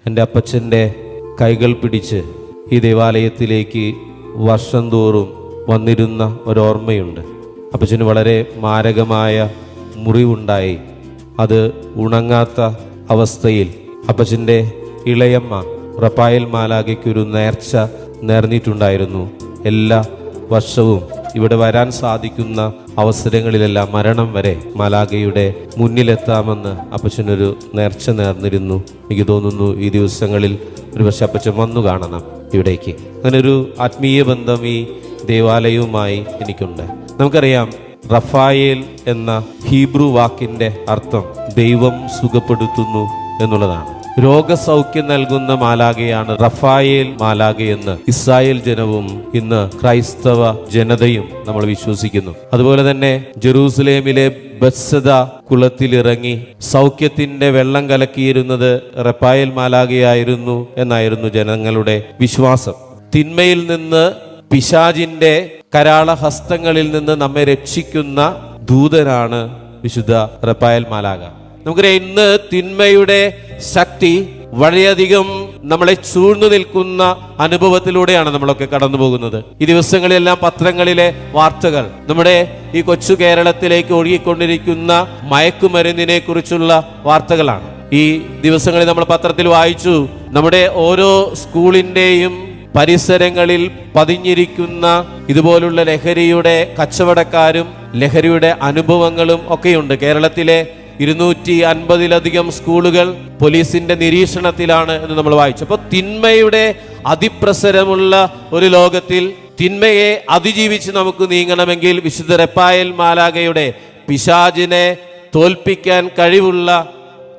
എൻ്റെ അപ്പച്ചൻ്റെ കൈകൾ പിടിച്ച് ഈ ദേവാലയത്തിലേക്ക് വർഷം തോറും വന്നിരുന്ന ഒരോർമ്മയുണ്ട്. അപ്പച്ചന് വളരെ മാരകമായ മുറിവുണ്ടായി. അത് ഉണങ്ങാത്ത അവസ്ഥയിൽ അപ്പച്ചൻ്റെ ഇളയമ്മ റപ്പായേൽ മാലാഖയ്ക്കൊരു നേർച്ച നേർന്നിട്ടുണ്ടായിരുന്നു. എല്ലാ വർഷവും ഇവിടെ വരാൻ സാധിക്കുന്ന അവസരങ്ങളിലെല്ലാം മരണം വരെ മാലാഖയുടെ മുന്നിലെത്താമെന്ന് അപ്പച്ചനൊരു നേർച്ച നേർന്നിരുന്നു. എനിക്ക് തോന്നുന്നു ഈ ദിവസങ്ങളിൽ ഒരു പക്ഷെ അപ്പച്ചൻ വന്നു കാണണം ഇവിടേക്ക്. അങ്ങനെ ഒരു ആത്മീയ ബന്ധം ഈ ദേവാലയവുമായി എനിക്കുണ്ട്. നമുക്കറിയാം, റഫായേൽ എന്ന ഹീബ്രു വാക്കിൻ്റെ അർത്ഥം ദൈവം സുഖപ്പെടുത്തുന്നു എന്നുള്ളതാണ്. രോഗസൗഖ്യം നൽകുന്ന മാലാഖയാണ് റഫായേൽ മാലാഖയെന്ന് ഇസ്രായേൽ ജനവും ഇന്ന് ക്രൈസ്തവ ജനതയും നമ്മൾ വിശ്വസിക്കുന്നു. അതുപോലെ തന്നെ ജെറൂസലേമിലെ ബത്സദ കുളത്തിലിറങ്ങി സൗഖ്യത്തിന്റെ വെള്ളം കലക്കിയിരുന്നത് റഫായേൽ മാലാഖയായിരുന്നു എന്നായിരുന്നു ജനങ്ങളുടെ വിശ്വാസം. തിന്മയിൽ നിന്ന്, പിശാചിന്റെ കരാളഹസ്തങ്ങളിൽ നിന്ന് നമ്മെ രക്ഷിക്കുന്ന ദൂതനാണ് വിശുദ്ധ റഫായേൽ മാലാഖ. നമുക്കറിയാം, ഇന്ന് തിന്മയുടെ ശക്തി വളരെയധികം നമ്മളെ ചൂഴ്ന്നു നിൽക്കുന്ന അനുഭവത്തിലൂടെയാണ് നമ്മളൊക്കെ കടന്നു പോകുന്നത്. ഈ ദിവസങ്ങളിലെല്ലാം പത്രങ്ങളിലെ വാർത്തകൾ നമ്മുടെ ഈ കൊച്ചു കേരളത്തിലേക്ക് ഒഴുകിക്കൊണ്ടിരിക്കുന്ന മയക്കുമരുന്നിനെ കുറിച്ചുള്ള വാർത്തകളാണ്. ഈ ദിവസങ്ങളിൽ നമ്മൾ പത്രത്തിൽ വായിച്ചു, നമ്മുടെ ഓരോ സ്കൂളിൻ്റെയും പരിസരങ്ങളിൽ പതിഞ്ഞിരിക്കുന്ന ഇതുപോലുള്ള ലഹരിയുടെ കച്ചവടക്കാരും ലഹരിയുടെ അനുഭവങ്ങളും ഒക്കെയുണ്ട്. കേരളത്തിലെ 250-ലധികം സ്കൂളുകൾ പോലീസിന്റെ നിരീക്ഷണത്തിലാണ് എന്ന് നമ്മൾ വായിച്ചു. അപ്പോൾ തിന്മയുടെ അതിപ്രസരമുള്ള ഒരു ലോകത്തിൽ തിന്മയെ അതിജീവിച്ച് നമുക്ക് നീങ്ങണമെങ്കിൽ വിശുദ്ധ റഫായേൽ മാലാഖയുടെ, പിശാചിനെ തോൽപ്പിക്കാൻ കഴിവുള്ള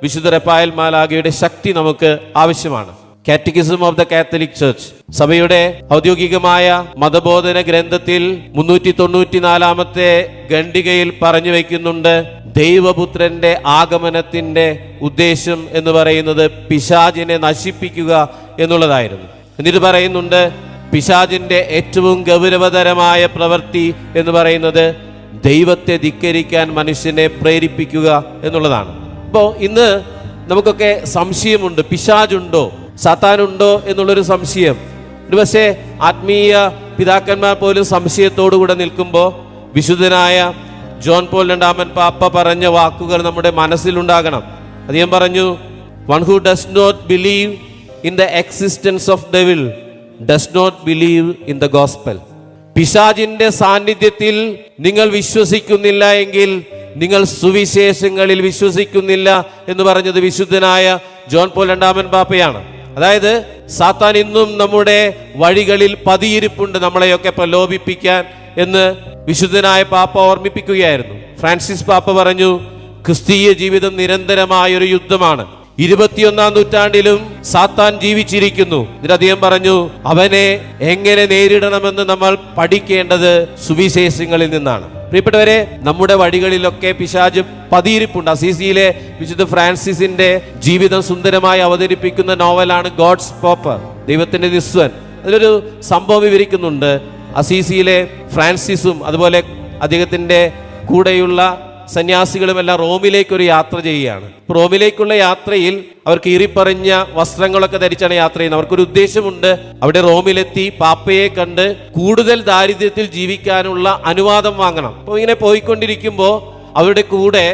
വിശുദ്ധ റഫായേൽ മാലാഖയുടെ ശക്തി നമുക്ക് ആവശ്യമാണ്. Catechism of the Catholic church, സഭയുടെ ഔദ്യോഗികമായ മതബോധന ഗ്രന്ഥത്തിൽ 394-ാമത്തെ ഖണ്ഡികയിൽ പറഞ്ഞു വയ്ക്കുന്നുണ്ട്, ദൈവപുത്രന്റെ ആഗമനത്തിന്റെ ഉദ്ദേശം എന്ന് പറയുന്നത് പിശാചിനെ നശിപ്പിക്കുക എന്നുള്ളതായിരുന്നു. എന്നിട്ട് പറയുന്നുണ്ട്, പിശാചിന്റെ ഏറ്റവും ഗൗരവതരമായ പ്രവൃത്തി എന്ന് പറയുന്നത് ദൈവത്തെ ധിക്കരിക്കാൻ മനുഷ്യനെ പ്രേരിപ്പിക്കുക എന്നുള്ളതാണ്. അപ്പോൾ ഇന്ന് നമുക്കൊക്കെ സംശയമുണ്ട്, പിശാചുണ്ടോ, സാത്താനുണ്ടോ എന്നുള്ളൊരു സംശയം. ഒരു പക്ഷേ ആത്മീയ പിതാക്കന്മാർ പോലും സംശയത്തോടുകൂടെ നിൽക്കുമ്പോൾ വിശുദ്ധനായ ജോൺ പോൾ രണ്ടാമൻ പാപ്പ പറഞ്ഞ വാക്കുകൾ നമ്മുടെ മനസ്സിലുണ്ടാകണം. അദ്ദേഹം പറഞ്ഞു, one who does not believe in the existence of devil does not believe in the gospel. പിശാചിന്റെ സാന്നിധ്യത്തിൽ നിങ്ങൾ വിശ്വസിക്കുന്നില്ല എങ്കിൽ നിങ്ങൾ സുവിശേഷങ്ങളിൽ വിശ്വസിക്കുന്നില്ല എന്ന് പറഞ്ഞത് വിശുദ്ധനായ ജോൺ പോൾ രണ്ടാമൻ പാപ്പയാണ്. അതായത് സാത്താൻ ഇന്നും നമ്മുടെ വഴികളിൽ പതിയിരിപ്പുണ്ട്, നമ്മളെയൊക്കെ പ്രലോഭിപ്പിക്കാൻ എന്ന് വിശുദ്ധനായ പാപ്പ ഓർമ്മിപ്പിക്കുകയായിരുന്നു. ഫ്രാൻസിസ് പാപ്പ പറഞ്ഞു, ക്രിസ്തീയ ജീവിതം നിരന്തരമായ ഒരു യുദ്ധമാണ്. 21-ാം നൂറ്റാണ്ടിലും സാത്താൻ ജീവിച്ചിരിക്കുന്നു. എന്നിട്ട് അദ്ദേഹം പറഞ്ഞു, അവനെ എങ്ങനെ നേരിടണമെന്ന് നമ്മൾ പഠിക്കേണ്ടത് സുവിശേഷങ്ങളിൽ നിന്നാണ്. പ്രിയപ്പെട്ടവരെ, നമ്മുടെ വഴികളിലൊക്കെ പിശാച് പതിയിരിപ്പുണ്ട്. അസീസിയിലെ വിശുദ്ധ ഫ്രാൻസിസിന്റെ ജീവിതം സുന്ദരമായി അവതരിപ്പിക്കുന്ന നോവലാണ് ഗോഡ്സ് പോപ്പർ, ദൈവത്തിന്റെ നിസ്വൻ. അതിലൊരു സംഭവം വിവരിക്കുന്നുണ്ട്. അസീസിയിലെ ഫ്രാൻസിസും അതുപോലെ അദ്ദേഹത്തിന്റെ കൂടെയുള്ള സന്യാസികളുമെല്ലാം റോമിലേക്കൊരു യാത്ര ചെയ്യുകയാണ്. റോമിലേക്കുള്ള യാത്രയിൽ അവർ കീറിപ്പറിഞ്ഞ വസ്ത്രങ്ങളൊക്കെ ധരിച്ചാണ് യാത്ര ചെയ്യുന്നത്. അവർക്കൊരു ഉദ്ദേശമുണ്ട്. അവിടെ റോമിലെത്തി പാപ്പയെ കണ്ട് കൂടുതൽ ദാരിദ്ര്യത്തിൽ ജീവിക്കാനുള്ള അനുവാദം വാങ്ങണം. അപ്പോൾ ഇങ്ങനെ പോയിക്കൊണ്ടിരിക്കുമ്പോൾ അവരുടെ കൂടെ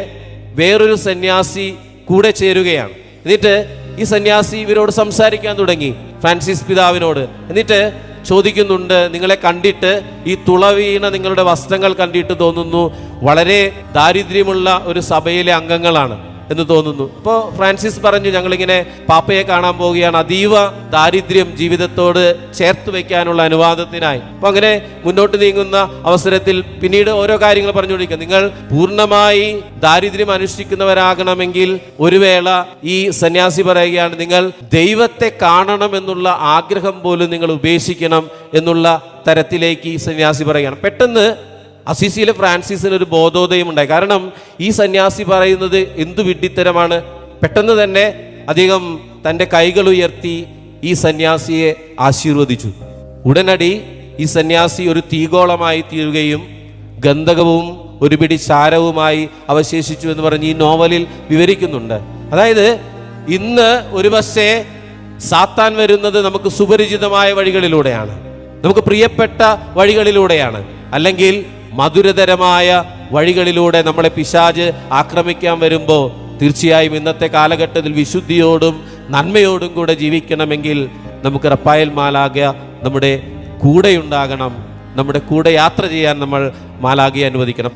വേറൊരു സന്യാസി കൂടെ ചേരുകയാണ്. എന്നിട്ട് ഈ സന്യാസി ഇവരോട് സംസാരിക്കാൻ തുടങ്ങി, ഫ്രാൻസിസ് പിതാവിനോട്. എന്നിട്ട് ചോദിക്കുന്നുണ്ട്, നിങ്ങളെ കണ്ടിട്ട്, ഈ തുളവീണ നിങ്ങളുടെ വസ്ത്രങ്ങൾ കണ്ടിട്ട് തോന്നുന്നു വളരെ ദാരിദ്ര്യമുള്ള ഒരു സഭയിലെ അംഗങ്ങളാണ് എന്ന് തോന്നുന്നു. അപ്പോൾ ഫ്രാൻസിസ് പറഞ്ഞു, ഞങ്ങളിങ്ങനെ പാപ്പയെ കാണാൻ പോവുകയാണ്, അതീവ ദാരിദ്ര്യം ജീവിതത്തോട് ചേർത്ത് വെക്കാനുള്ള അനുവാദത്തിനായി. അപ്പൊ അങ്ങനെ മുന്നോട്ട് നീങ്ങുന്ന അവസരത്തിൽ പിന്നീട് ഓരോ കാര്യങ്ങൾ പറഞ്ഞുകൊണ്ടിരിക്കുക. നിങ്ങൾ പൂർണ്ണമായി ദാരിദ്ര്യം അനുഷ്ഠിക്കുന്നവരാകണമെങ്കിൽ ഒരു വേള ഈ സന്യാസി പറയുകയാണ്, നിങ്ങൾ ദൈവത്തെ കാണണം എന്നുള്ള ആഗ്രഹം പോലും നിങ്ങൾ ഉപേക്ഷിക്കണം എന്നുള്ള തരത്തിലേക്ക് ഈ സന്യാസി പറയുകയാണ്. പെട്ടെന്ന് അസീസിയിലെ ഫ്രാൻസിസിന് ഒരു ബോധോദയം ഉണ്ടായി. കാരണം ഈ സന്യാസി പറയുന്നത് എന്തു വിഡ്ഢിത്തരമാണ്. പെട്ടെന്ന് തന്നെ അദ്ദേഹം തൻ്റെ കൈകൾ ഉയർത്തി ഈ സന്യാസിയെ ആശീർവദിച്ചു. ഉടനടി ഈ സന്യാസി ഒരു തീഗോളമായി തീരുകയും ഗന്ധകവും ഒരു പിടി ചാരവുമായി അവശേഷിച്ചു എന്ന് പറഞ്ഞ് ഈ നോവലിൽ വിവരിക്കുന്നുണ്ട്. അതായത് ഇന്ന് ഒരുപക്ഷേ സാത്താൻ വരുന്നത് നമുക്ക് സുപരിചിതമായ വഴികളിലൂടെയാണ്, നമുക്ക് പ്രിയപ്പെട്ട വഴികളിലൂടെയാണ്, അല്ലെങ്കിൽ മധുരതരമായ വഴികളിലൂടെ നമ്മളെ പിശാച് ആക്രമിക്കാൻ വരുമ്പോൾ തീർച്ചയായും ഇന്നത്തെ കാലഘട്ടത്തിൽ വിശുദ്ധിയോടും നന്മയോടും കൂടെ ജീവിക്കണമെങ്കിൽ നമുക്ക് റഫായേൽ മാലാഖ നമ്മുടെ കൂടെയുണ്ടാകണം. നമ്മുടെ കൂടെ യാത്ര ചെയ്യാൻ നമ്മൾ മാലാഖയെ അനുവദിക്കണം.